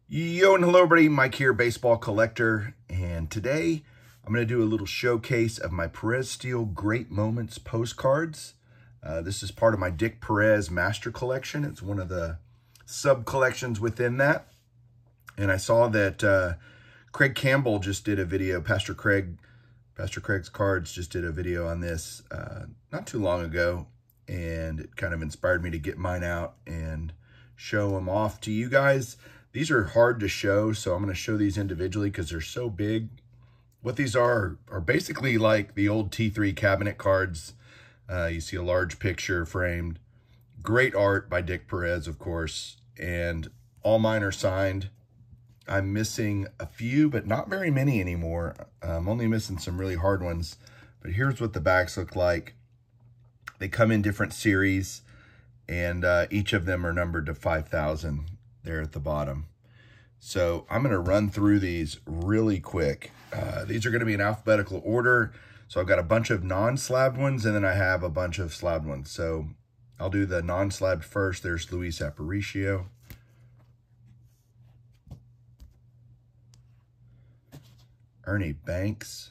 Yo and hello everybody, Mike here, baseball collector, and today I'm going to do a little showcase of my Perez-Steele Great Moments postcards. This is part of my Dick Perez Master Collection. It's one of the sub-collections within that. And I saw that Craig Campbell just did a video, Pastor Craig's Cards just did a video on this not too long ago, and it kind of inspired me to get mine out and show them off to you guys. These are hard to show, so I'm going to show these individually because they're so big. What these are basically like the old T3 cabinet cards. You see a large picture framed. Great art by Dick Perez, of course, and all mine are signed. I'm missing a few, but not very many anymore. I'm only missing some really hard ones. But here's what the backs look like. They come in different series, and each of them are numbered to 5,000. There at the bottom. So I'm going to run through these really quick. These are going to be in alphabetical order. So I've got a bunch of non-slabbed ones, and then I have a bunch of slabbed ones. So I'll do the non-slabbed first. There's Luis Aparicio. Ernie Banks.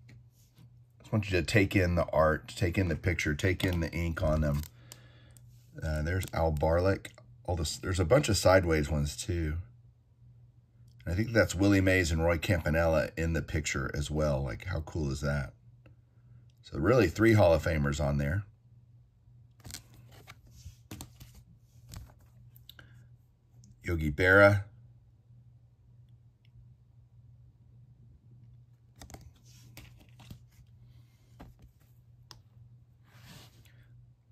I just want you to take in the art, take in the picture, take in the ink on them. There's Al Barlick. There's a bunch of sideways ones too. And I think that's Willie Mays and Roy Campanella in the picture as well. Like, how cool is that? So really 3 Hall of Famers on there. Yogi Berra.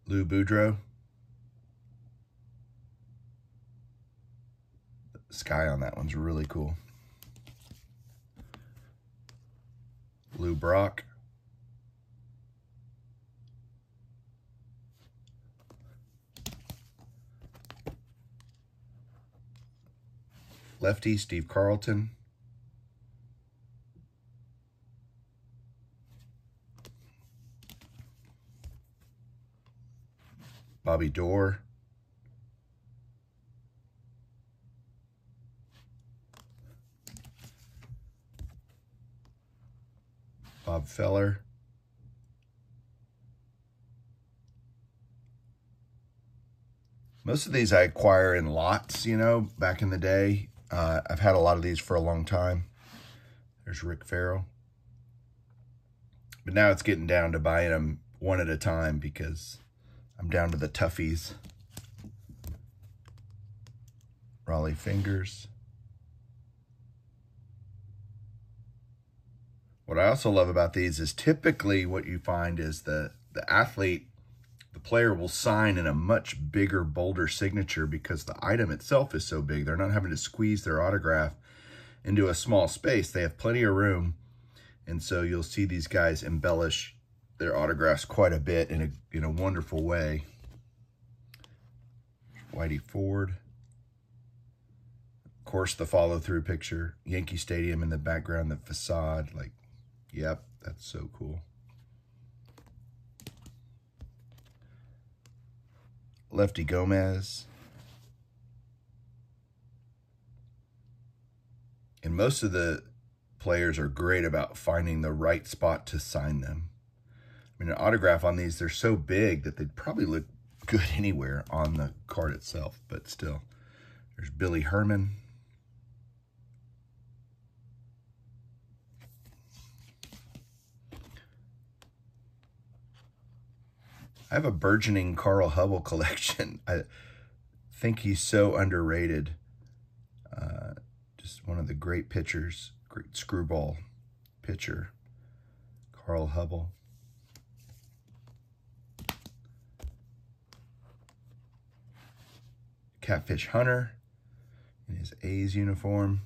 Lou Boudreau. Sky on that one's really cool. Lou Brock. Lefty Steve Carlton. Bobby Doerr. Bob Feller. Most of these I acquire in lots, you know, back in the day. I've had a lot of these for a long time. There's Rick Farrell. But now it's getting down to buying them one at a time because I'm down to the toughies. Raleigh Fingers. What I also love about these is typically what you find is the athlete, the player will sign in a much bigger, bolder signature because the item itself is so big. They're not having to squeeze their autograph into a small space. They have plenty of room. And so you'll see these guys embellish their autographs quite a bit in a wonderful way. Whitey Ford. Of course, the follow-through picture. Yankee Stadium in the background, the facade, like, yep, that's so cool. Lefty Gomez. And most of the players are great about finding the right spot to sign them. I mean, an autograph on these, they're so big that they'd probably look good anywhere on the card itself, but still. There's Billy Herman. I have a burgeoning Carl Hubble collection. I think he's so underrated. Just one of the great pitchers, great screwball pitcher, Carl Hubble. Catfish Hunter in his A's uniform.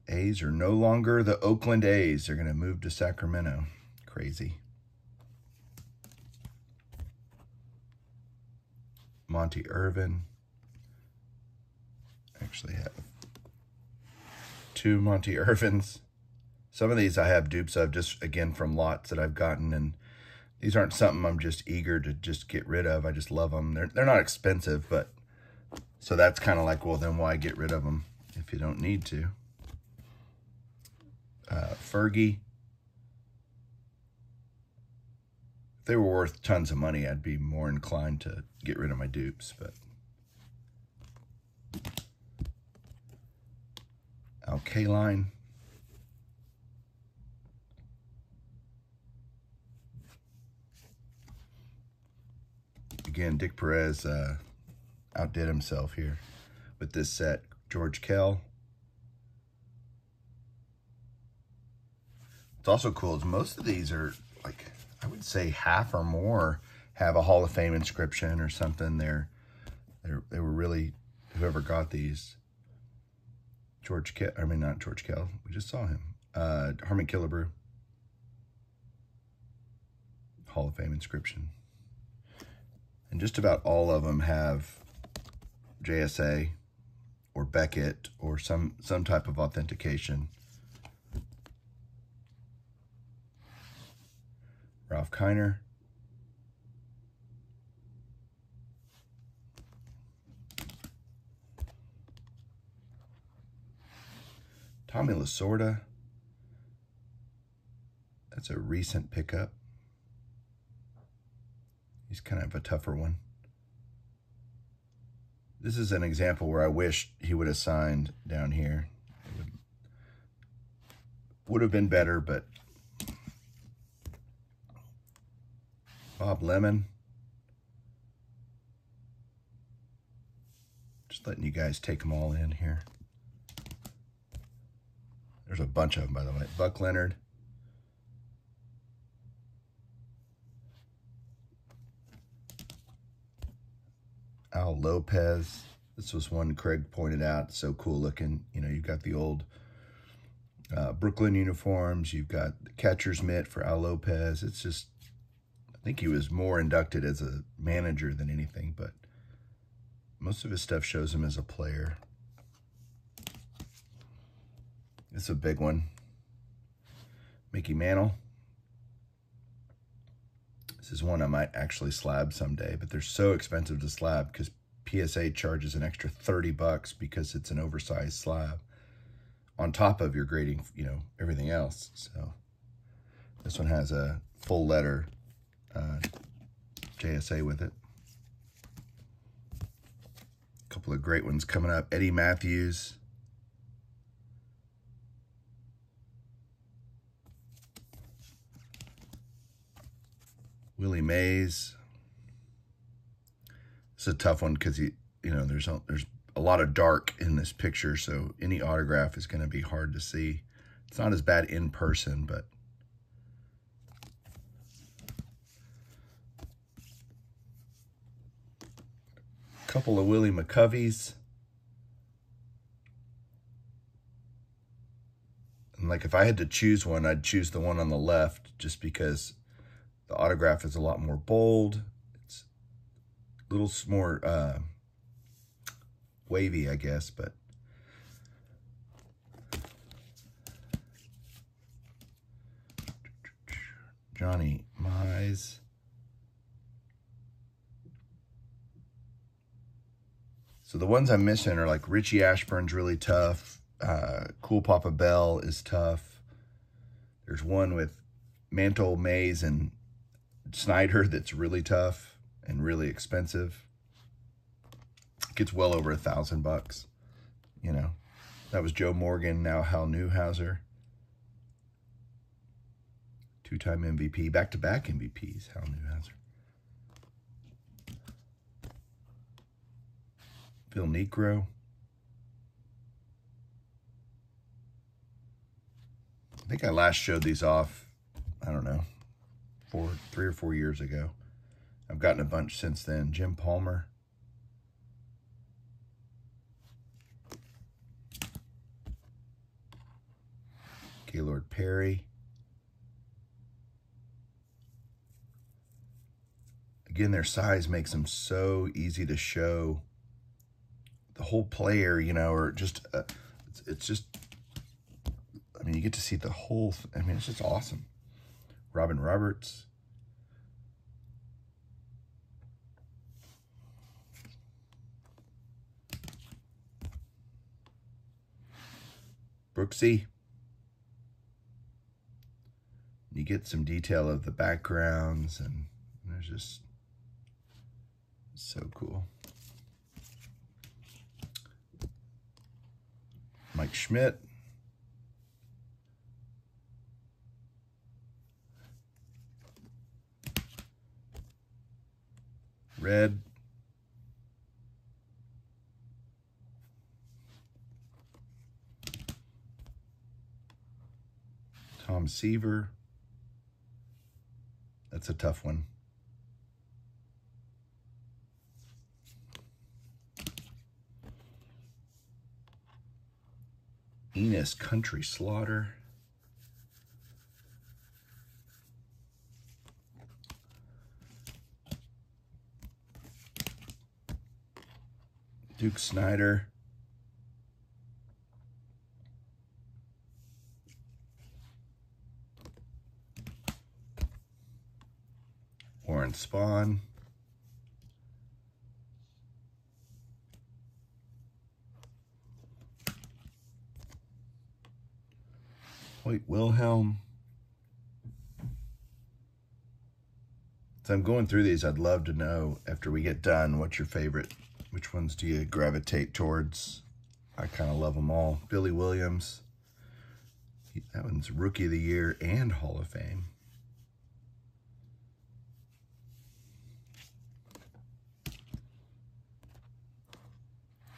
The A's are no longer the Oakland A's. They're going to move to Sacramento. Crazy. Monty Irvin. Actually have 2 Monty Irvins. Some of these I have dupes of just, again, from lots that I've gotten, and These aren't something I'm just eager to just get rid of. I just love them. They're not expensive, but So that's kind of like, well, then why get rid of them if you don't need to? Fergie. If they were worth tons of money, I'd be more inclined to get rid of my dupes, but Alkaline. Again, Dick Perez outdid himself here with this set. George Kell. What's also cool is most of these are, like, I would say half or more have a Hall of Fame inscription or something. They were really, whoever got these. Not George Kell. We just saw him. Harmon Killebrew. Hall of Fame inscription. And just about all of them have JSA or Beckett or some type of authentication. Ralph Kiner. Tommy Lasorda. That's a recent pickup. He's kind of a tougher one. This is an example where I wish he would have signed down here. It would have been better, but Bob Lemon. Just letting you guys take them all in here. There's a bunch of them, by the way. Buck Leonard. Al Lopez. This was one Craig pointed out. So cool looking. You know, you've got the old Brooklyn uniforms. You've got the catcher's mitt for Al Lopez. It's just, I think he was more inducted as a manager than anything, but most of his stuff shows him as a player. This is a big one. Mickey Mantle. This is one I might actually slab someday, but they're so expensive to slab because PSA charges an extra $30 because it's an oversized slab on top of your grading, you know, everything else. So this one has a full letter JSA with it. A couple of great ones coming up. Eddie Matthews. Willie Mays. It's a tough one because you know there's a lot of dark in this picture, so any autograph is going to be hard to see. It's not as bad in person, but a couple of Willie McCoveys. And like if I had to choose one, I'd choose the one on the left just because the autograph is a lot more bold. It's a little more wavy, I guess, but Johnny Mize. So the ones I'm missing are like Richie Ashburn's really tough. Cool Papa Bell is tough. There's one with Mantle, Mays, and Snyder that's really tough and really expensive. Gets well over $1,000, you know. That was Joe Morgan, now Hal Newhouser. Two-time MVP, back-to-back MVPs, Hal Newhouser. Phil Niekro. I think I last showed these off, I don't know, 3 or 4 years ago. I've gotten a bunch since then. Jim Palmer. Gaylord Perry. Again, their size makes them so easy to show. The whole player, you know, or just, it's just, I mean, you get to see the whole, I mean, it's just awesome. Robin Roberts. Brooksy. You get some detail of the backgrounds, and there's just so cool. Mike Schmidt. Red. Tom Seaver. That's a tough one. Enos Country Slaughter. Duke Snyder. Warren Spahn. Hoyt Wilhelm. So I'm going through these. I'd love to know, after we get done, what's your favorite? Which ones do you gravitate towards? I kind of love them all. Billy Williams. That one's Rookie of the Year and Hall of Fame.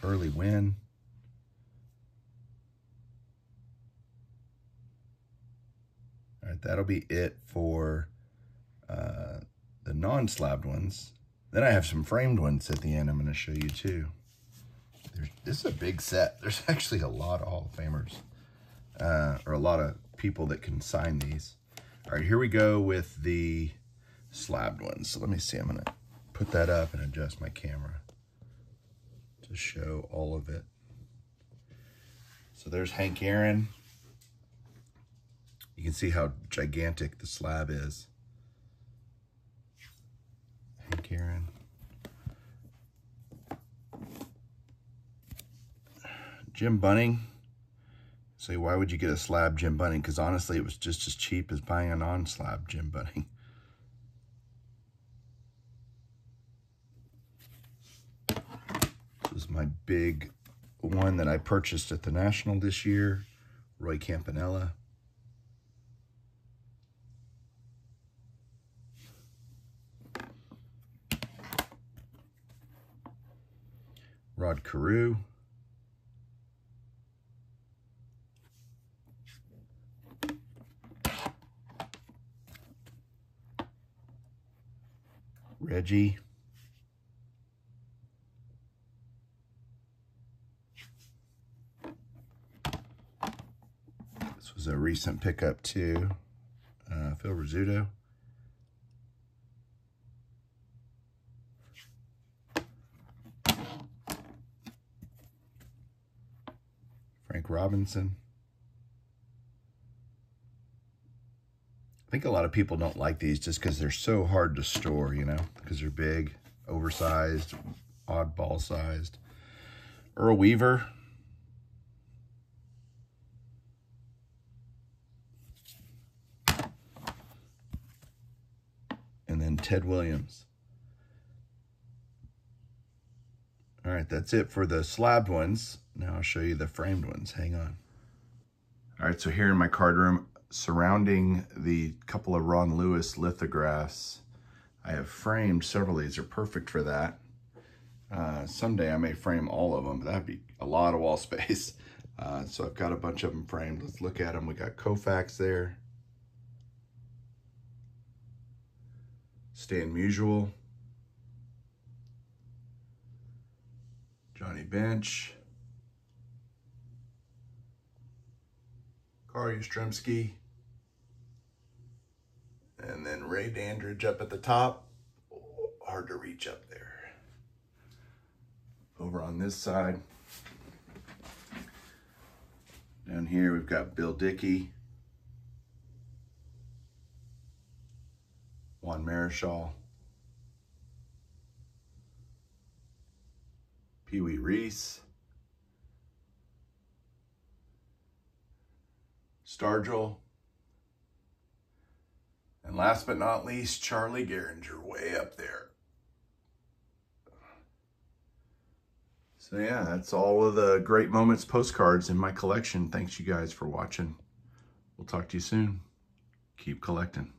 Early win. All right, that'll be it for the non-slabbed ones. Then I have some framed ones at the end I'm going to show you too. This is a big set. There's actually a lot of Hall of Famers, or a lot of people that can sign these. All right, here we go with the slabbed ones. So let me see. I'm going to put that up and adjust my camera to show all of it. So there's Hank Aaron. You can see how gigantic the slab is. Hank Aaron. Jim Bunning. Say, why would you get a slab Jim Bunning? Because honestly, it was just as cheap as buying a non-slab Jim Bunning. This is my big one that I purchased at the National this year. Roy Campanella. Rod Carew. Reggie. This was a recent pickup too. Phil Rizzuto. Frank Robinson. I think a lot of people don't like these just because they're so hard to store, you know, because they're big, oversized, oddball sized. Earl Weaver. And then Ted Williams. All right, that's it for the slabbed ones. Now I'll show you the framed ones. Hang on. All right, so here in my card room, surrounding the couple of Ron Lewis lithographs, I have framed several of these. Are perfect for that. Someday I may frame all of them, but that'd be a lot of wall space. So I've got a bunch of them framed. Let's look at them. We got Koufax there. Stan Musial. Johnny Bench. Carl Yastrzemski. And then Ray Dandridge up at the top. Oh, hard to reach up there. Over on this side. Down here we've got Bill Dickey. Juan Marichal. Pee Wee Reese. Stargell, and last but not least, Charlie Gehringer, way up there. So yeah, that's all of the Great Moments postcards in my collection. Thanks you guys for watching. We'll talk to you soon. Keep collecting.